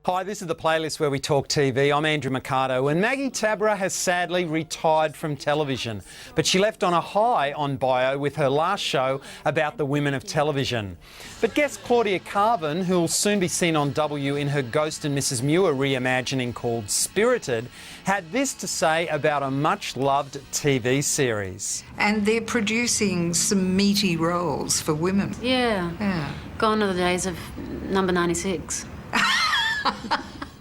Hi, this is the playlist where we talk TV. I'm Andrew Mercado, and Maggie Tabra has sadly retired from television, but she left on a high on Bio with her last show about the women of television. But guest Claudia Carvin, who'll soon be seen on W in her Ghost and Mrs Muir reimagining called Spirited, had this to say about a much-loved TV series. And they're producing some meaty roles for women. Yeah. Gone are the days of number 96.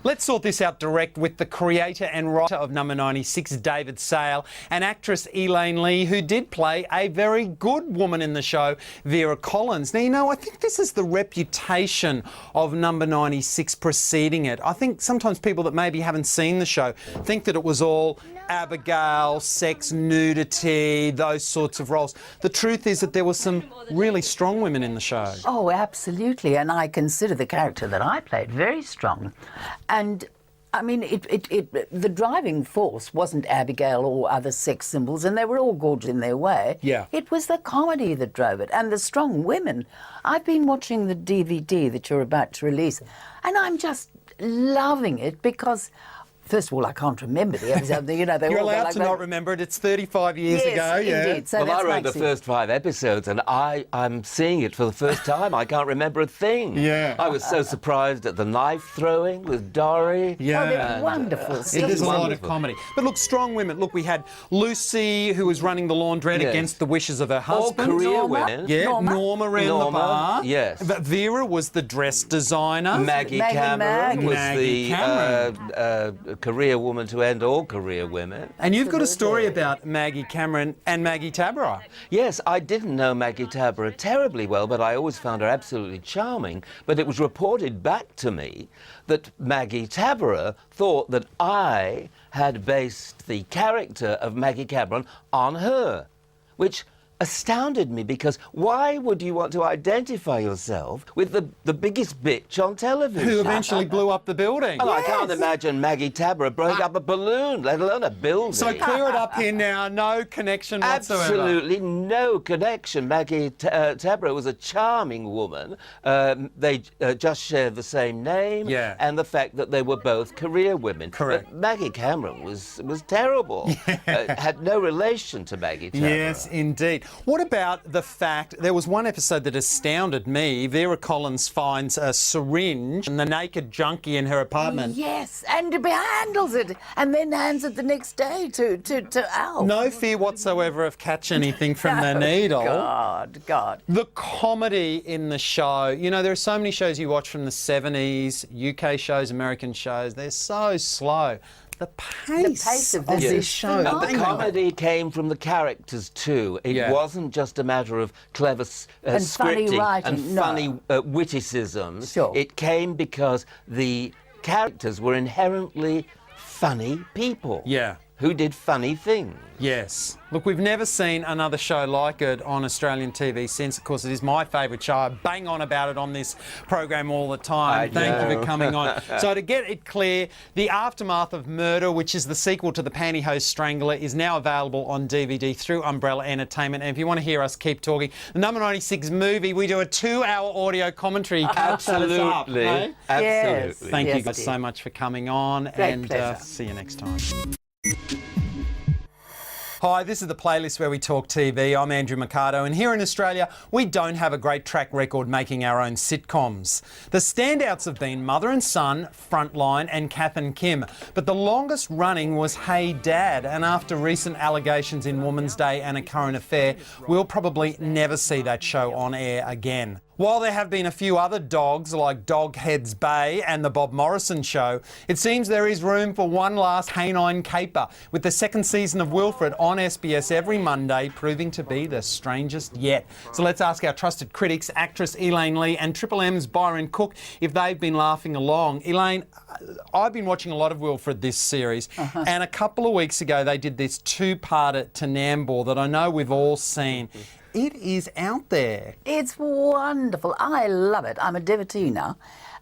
Let's sort this out direct with the creator and writer of Number 96, David Sale, and actress Elaine Lee, who did play a very good woman in the show, Vera Collins. Now, you know, I think this is the reputation of Number 96 preceding it. I think sometimes people that maybe haven't seen the show think that it was all Abigail, sex, nudity, those sorts of roles. The truth is that there were some really strong women in the show. Oh, absolutely, and I consider the character that I played very strong. And I mean, the driving force wasn't Abigail or other sex symbols, and they were all gorgeous in their way. Yeah. It was the comedy that drove it, and the strong women. I've been watching the DVD that you're about to release, and I'm just loving it because, first of all, I can't remember the episode. You know, You're allowed to not remember it. It's 35 years ago. Yes, indeed. So well, I wrote the first 5 episodes, and I'm seeing it for the first time. I can't remember a thing. Yeah. I was so surprised at the knife throwing with Dory. Yeah. Oh, they're wonderful. It is a lot of comedy. But look, strong women. Look, we had Lucy, who was running the laundrette against the wishes of her All husband. career women. Yeah, Norma ran the bar. Yes. But Vera was the dress designer. Maggie Cameron was Maggie the career woman to end all career women. And you've got a story about Maggie Cameron and Maggie Tabra. Yes, I didn't know Maggie Tabra terribly well, but I always found her absolutely charming. But it was reported back to me that Maggie Tabra thought that I had based the character of Maggie Cameron on her, which astounded me, because why would you want to identify yourself with the biggest bitch on television? Who eventually blew up the building. Oh, I can't imagine Maggie Tabra blowing up a balloon, let alone a building. So clear it up here now, no connection whatsoever. Absolutely no connection. Maggie Tabra was a charming woman. They just shared the same name, and the fact that they were both career women. Correct. But Maggie Cameron was terrible. Had no relation to Maggie Tabra. Yes, indeed. What about the fact, there was one episode that astounded me. Vera Collins finds a syringe in the naked junkie in her apartment. Yes, and handles it, and then hands it the next day to Al. No fear whatsoever of catch anything from the needle. God. The comedy in the show. You know, there are so many shows you watch from the 70s, UK shows, American shows. They're so slow. The pace of this show. And the comedy came from the characters too. It wasn't just a matter of clever and funny scripting writing, and funny witticisms. Sure. It came because the characters were inherently funny people. Yeah. Who did funny things. Yes. Look, we've never seen another show like it on Australian TV since. Of course, it is my favourite show. I bang on about it on this program all the time. Thank you for coming on. So to get it clear, The Aftermath of Murder, which is the sequel to The Pantyhose Strangler, is now available on DVD through Umbrella Entertainment. And if you want to hear us keep talking, the Number 96 movie, we do a 2-hour audio commentary. Absolutely. Absolutely. Absolutely. Thank you guys so much for coming on. Great pleasure. See you next time. Hi, this is the playlist where we talk TV. I'm Andrew Mercado, and here in Australia, we don't have a great track record making our own sitcoms. The standouts have been Mother and Son, Frontline, and Kath and Kim, but the longest running was Hey Dad, and after recent allegations in Woman's Day and A Current Affair, we'll probably never see that show on air again. While there have been a few other dogs like Dogheads Bay and The Bob Morrison Show, it seems there is room for one last canine caper, with the second season of Wilfred on SBS every Monday proving to be the strangest yet. So let's ask our trusted critics, actress Elaine Lee and Triple M's Byron Cook, if they've been laughing along. Elaine, I've been watching a lot of Wilfred this series, and a couple of weeks ago they did this 2-parter to Nambour that I know we've all seen. It is out there. It's wonderful. I love it. I'm a devotee now.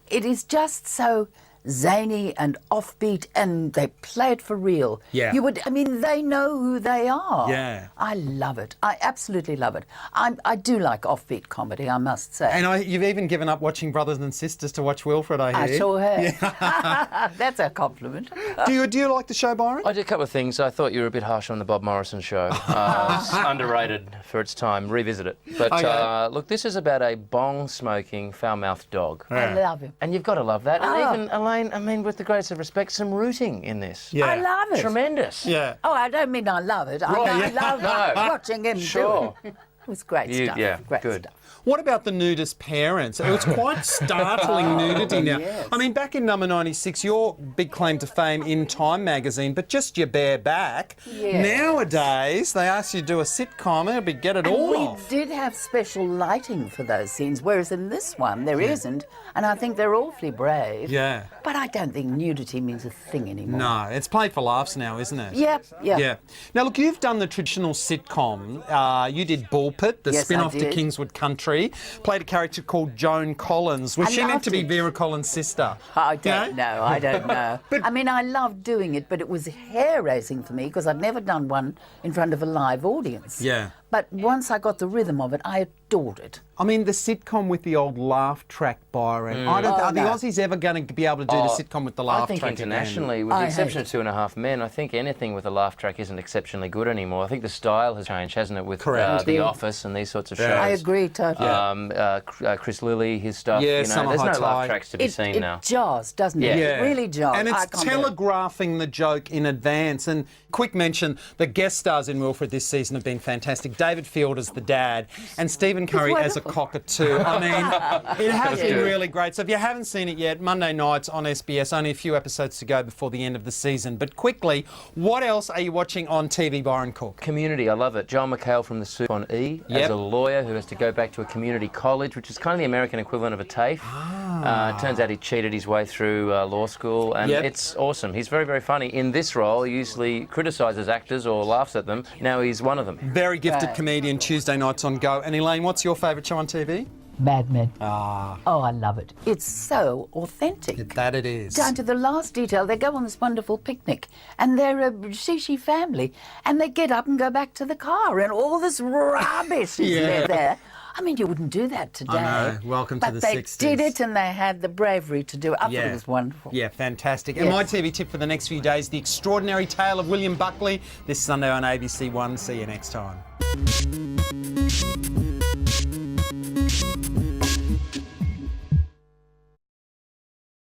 It is just so zany and offbeat, and they play it for real. Yeah. They know who they are. Yeah. I love it. I absolutely love it. I do like offbeat comedy, I must say. And you've even given up watching Brothers and Sisters to watch Wilfred, I hear. I sure have. That's a compliment. Do you like the show, Byron? I did a couple of things. I thought you were a bit harsh on the Bob Morrison show. It's underrated for its time. Revisit it. But Okay. look, this is about a bong-smoking, foul-mouthed dog. I love him. And you've got to love that. Oh. And even, Elaine, I mean, with the greatest of respect, some rooting in this. Yeah. I love it. Tremendous. Yeah. Oh, I don't mean I love it. I love No. watching him Sure. do it. It was great stuff. Yeah, Great good. stuff. What about the nudist parents? It was quite startling nudity now. yes. I mean, back in number 96, your big claim to fame in Time magazine, but just your bare back. Yes. Nowadays, they ask you to do a sitcom and it'll be get it all We off. did have special lighting for those scenes, whereas in this one there isn't, and I think they're awfully brave. Yeah. But I don't think nudity means a thing anymore. No, it's played for laughs now, isn't it? Yeah. Yeah. Now, look, you've done the traditional sitcom. You did Bullpit, the Yes, I spin-off to did. Kingswood Country. Played a character called Joan Collins. Was I she meant loved to be it. Vera Collins' sister? I don't know. I don't know. But- I mean, I loved doing it, but it was hair-raising for me because I'd never done one in front of a live audience. Yeah. But once I got the rhythm of it, I adored it. I mean, the sitcom with the old laugh track, Byron. Are the Oh, no. Aussies ever going to be able to do the sitcom with the laugh I think track again? internationally, with I the hate exception of it. 2.5 Men, I think anything with a laugh track isn't exceptionally good anymore. I think the style has changed, hasn't it, with Correct. The Indeed. Office and these sorts of shows. Yeah. I agree totally. Chris Lilly, his stuff. Yeah, you know, Summer there's High no Tide. laugh tracks to be It seen now. jars, doesn't Yeah. it? Yeah. It really jars. And I it's can't do it. telegraphing the joke in advance. And quick mention, the guest stars in Wilfred this season have been fantastic. David Field as the dad and Stephen Curry as a wonderful. cockatoo. I mean, it has been good. really great. So if you haven't seen it yet, Monday nights on SBS, only a few episodes to go before the end of the season. But quickly, what else are you watching on TV, Byron Cook? Community, I love it. Joel McHale from The Soup on E, Yep. as a lawyer who has to go back to a community college, which is kind of the American equivalent of a TAFE. Turns out he cheated his way through law school, and Yep. it's awesome. He's very, very funny. In this role, he usually criticises actors or laughs at them. Now he's one of them. Very gifted Right. comedian, Tuesday nights on Go. And Elaine, what's your favourite show on TV? Mad Men. Oh, I love it. It's so authentic. That it is. Down to the last detail, they go on this wonderful picnic, and they're a shishi family, and they get up and go back to the car, and all this rubbish is Yeah. there. I mean, you wouldn't do that today. I know. Welcome to but the they 60s. did it, and they had the bravery to do it. I thought it was wonderful. Yeah, fantastic. And Yes. my TV tip for the next few days, The Extraordinary Tale of William Buckley, this Sunday on ABC One. See you next time.